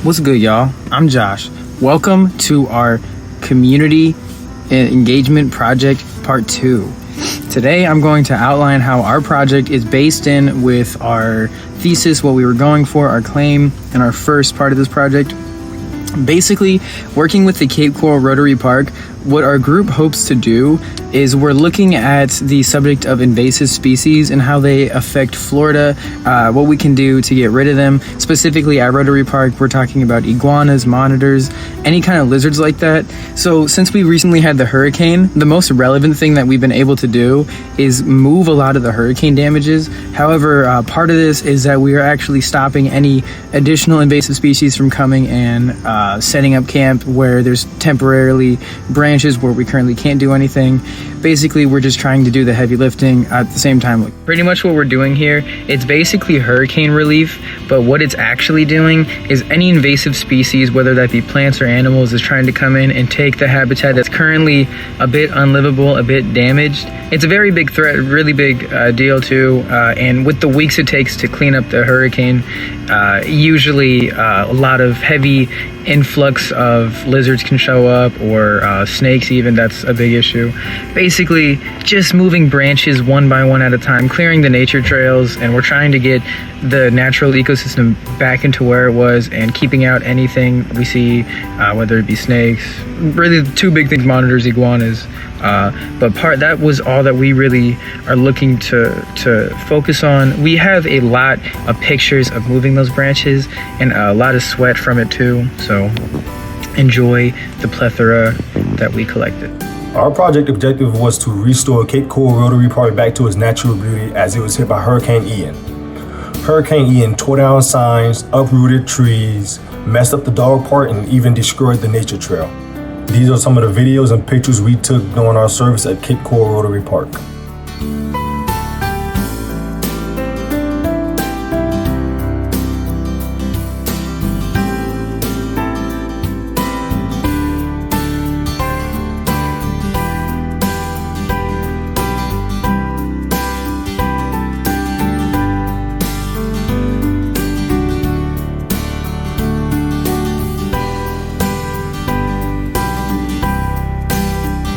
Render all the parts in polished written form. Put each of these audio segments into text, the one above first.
What's good, y'all? I'm Josh. Welcome to our Community Engagement Project Part 2. Today, I'm going to outline how our project is based in with our thesis, what we were going for, our claim, and our first part of this project. Basically, working with the Cape Coral Rotary Park, what our group hopes to do is we're looking at the subject of invasive species and how they affect Florida, what we can do to get rid of them. Specifically at Rotary Park, we're talking about iguanas, monitors, any kind of lizards like that. So since we recently had the hurricane, the most relevant thing that we've been able to do is move a lot of the hurricane damages. However, part of this is that we are actually stopping any additional invasive species from coming and setting up camp where there's temporarily branches where we currently can't do anything. Basically, we're just trying to do the heavy lifting at the same time. Pretty much what we're doing here, it's basically hurricane relief, but what it's actually doing is any invasive species, whether that be plants or animals, is trying to come in and take the habitat that's currently a bit unlivable, a bit damaged. It's a very big threat, really big deal too, and with the weeks it takes to clean up the hurricane, usually a lot of heavy influx of lizards can show up, or snakes even. That's a big issue. Basically, just moving branches one by one at a time, clearing the nature trails, and we're trying to get the natural ecosystem back into where it was and keeping out anything we see, whether it be snakes. Really, the two big things: monitors, iguanas. But that was all that we really are looking to focus on. We have a lot of pictures of moving those branches and a lot of sweat from it too. So enjoy the plethora that we collected. Our project objective was to restore Cape Coral Rotary Park back to its natural beauty as it was hit by Hurricane Ian. Hurricane Ian tore down signs, uprooted trees, messed up the dog park, and even destroyed the nature trail. These are some of the videos and pictures we took during our service at Cape Coral Rotary Park.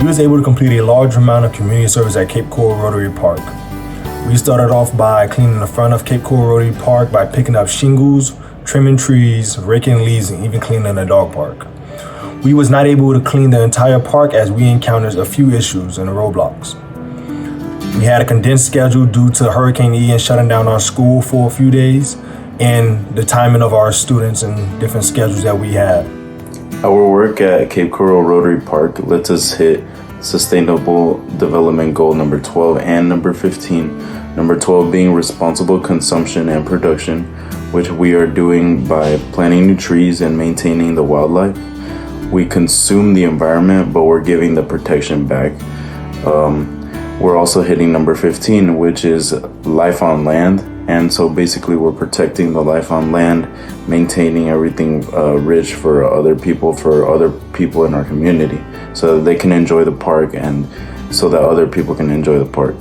We was able to complete a large amount of community service at Cape Coral Rotary Park. We started off by cleaning the front of Cape Coral Rotary Park by picking up shingles, trimming trees, raking leaves, and even cleaning the dog park. We was not able to clean the entire park as we encountered a few issues and roadblocks. We had a condensed schedule due to Hurricane Ian shutting down our school for a few days and the timing of our students and different schedules that we had. Our work at Cape Coral Rotary Park lets us hit Sustainable Development Goal number 12 and number 15. Number 12 being responsible consumption and production, which we are doing by planting new trees and maintaining the wildlife. We consume the environment, but we're giving the protection back. We're also hitting number 15, which is life on land. And so basically we're protecting the life on land, maintaining everything rich for other people in our community, so that they can enjoy the park and so that other people can enjoy the park.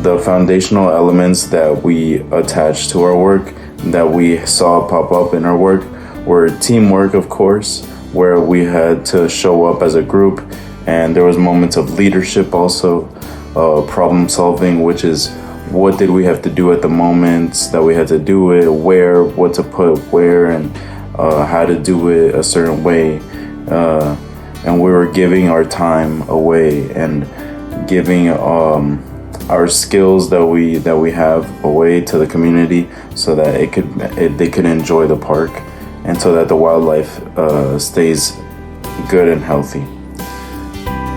The foundational elements that we attach to our work, that we saw pop up in our work, were teamwork, of course, where we had to show up as a group, and there was moments of leadership also, problem solving, which is what did we have to do at the moments that we had to do it, where, what to put where, and how to do it a certain way. And we were giving our time away and giving our skills that we have away to the community, so that they could enjoy the park, and so that the wildlife stays good and healthy.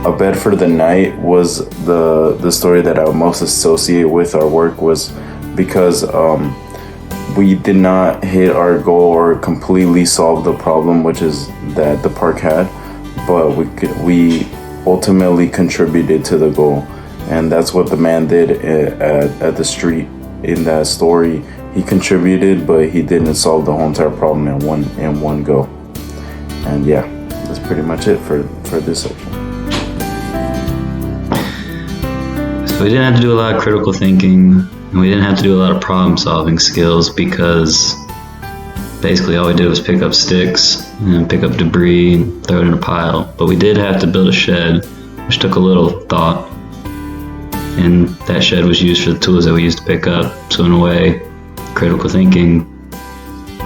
A Bed for the Night was the story that I would most associate with our work, was because we did not hit our goal or completely solve the problem, which is that the park had, but we ultimately contributed to the goal. And that's what the man did at the street in that story. He contributed, but he didn't solve the whole entire problem in one go. And yeah, that's pretty much it for this section. So we didn't have to do a lot of critical thinking, and we didn't have to do a lot of problem solving skills because basically all we did was pick up sticks and pick up debris and throw it in a pile. But we did have to build a shed, which took a little thought. And that shed was used for the tools that we used to pick up. So in a way, critical thinking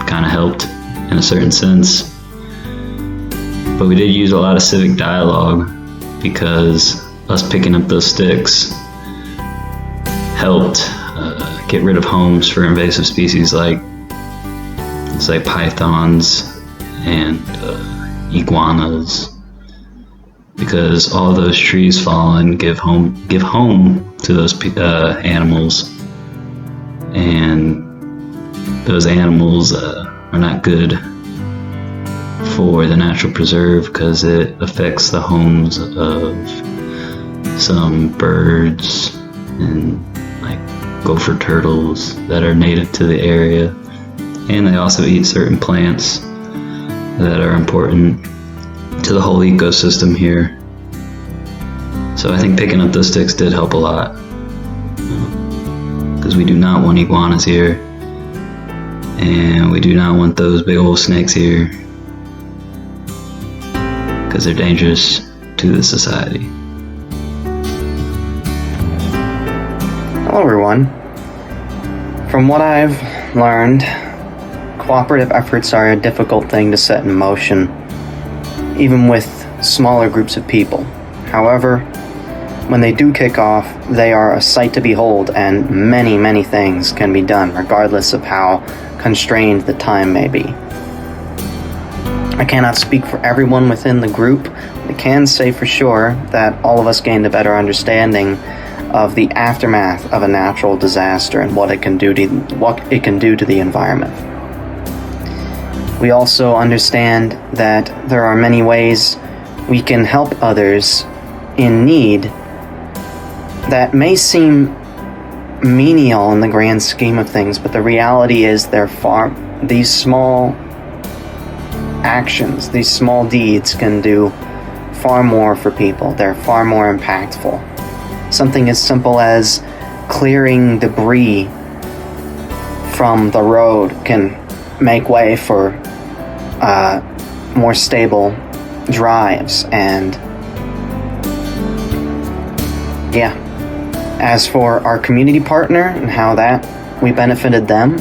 kind of helped in a certain sense. But we did use a lot of civic dialogue, because us picking up those sticks helped get rid of homes for invasive species like pythons and iguanas, because all those trees fall and give home to those animals, and those animals are not good for the natural preserve, because it affects the homes of some birds and like gopher turtles that are native to the area, and they also eat certain plants that are important to the whole ecosystem here. So I think picking up those sticks did help a lot, because we do not want iguanas here, and we do not want those big old snakes here, because they're dangerous to the society. Hello everyone. From what I've learned, cooperative efforts are a difficult thing to set in motion, even with smaller groups of people. However, when they do kick off, they are a sight to behold, and many, many things can be done, regardless of how constrained the time may be. I cannot speak for everyone within the group. I can say for sure that all of us gained a better understanding of the aftermath of a natural disaster and what it can do to the environment. We also understand that there are many ways we can help others in need that may seem menial in the grand scheme of things, but the reality is these small actions, these small deeds can do far more for people. They're far more impactful. Something as simple as clearing debris from the road can make way for more stable drives. And yeah, as for our community partner and how that we benefited them,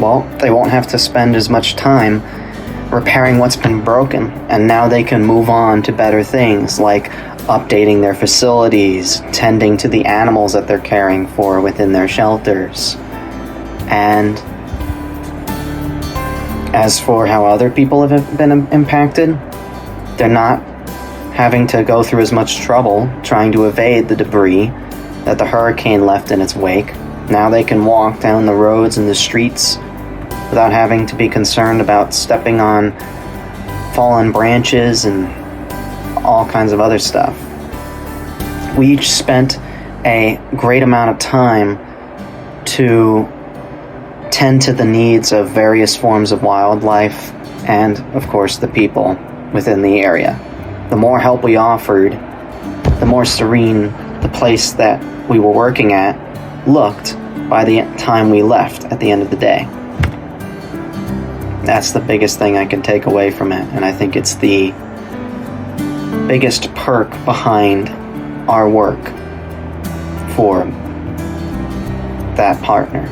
well, they won't have to spend as much time repairing what's been broken, and now they can move on to better things like updating their facilities, tending to the animals that they're caring for within their shelters. And as for how other people have been impacted, they're not having to go through as much trouble trying to evade the debris that the hurricane left in its wake. Now they can walk down the roads and the streets without having to be concerned about stepping on fallen branches and all kinds of other stuff. We each spent a great amount of time to tend to the needs of various forms of wildlife and, of course, the people within the area. The more help we offered, the more serene the place that we were working at looked by the time we left at the end of the day. That's the biggest thing I can take away from it, and I think it's the biggest perk behind our work for that partner.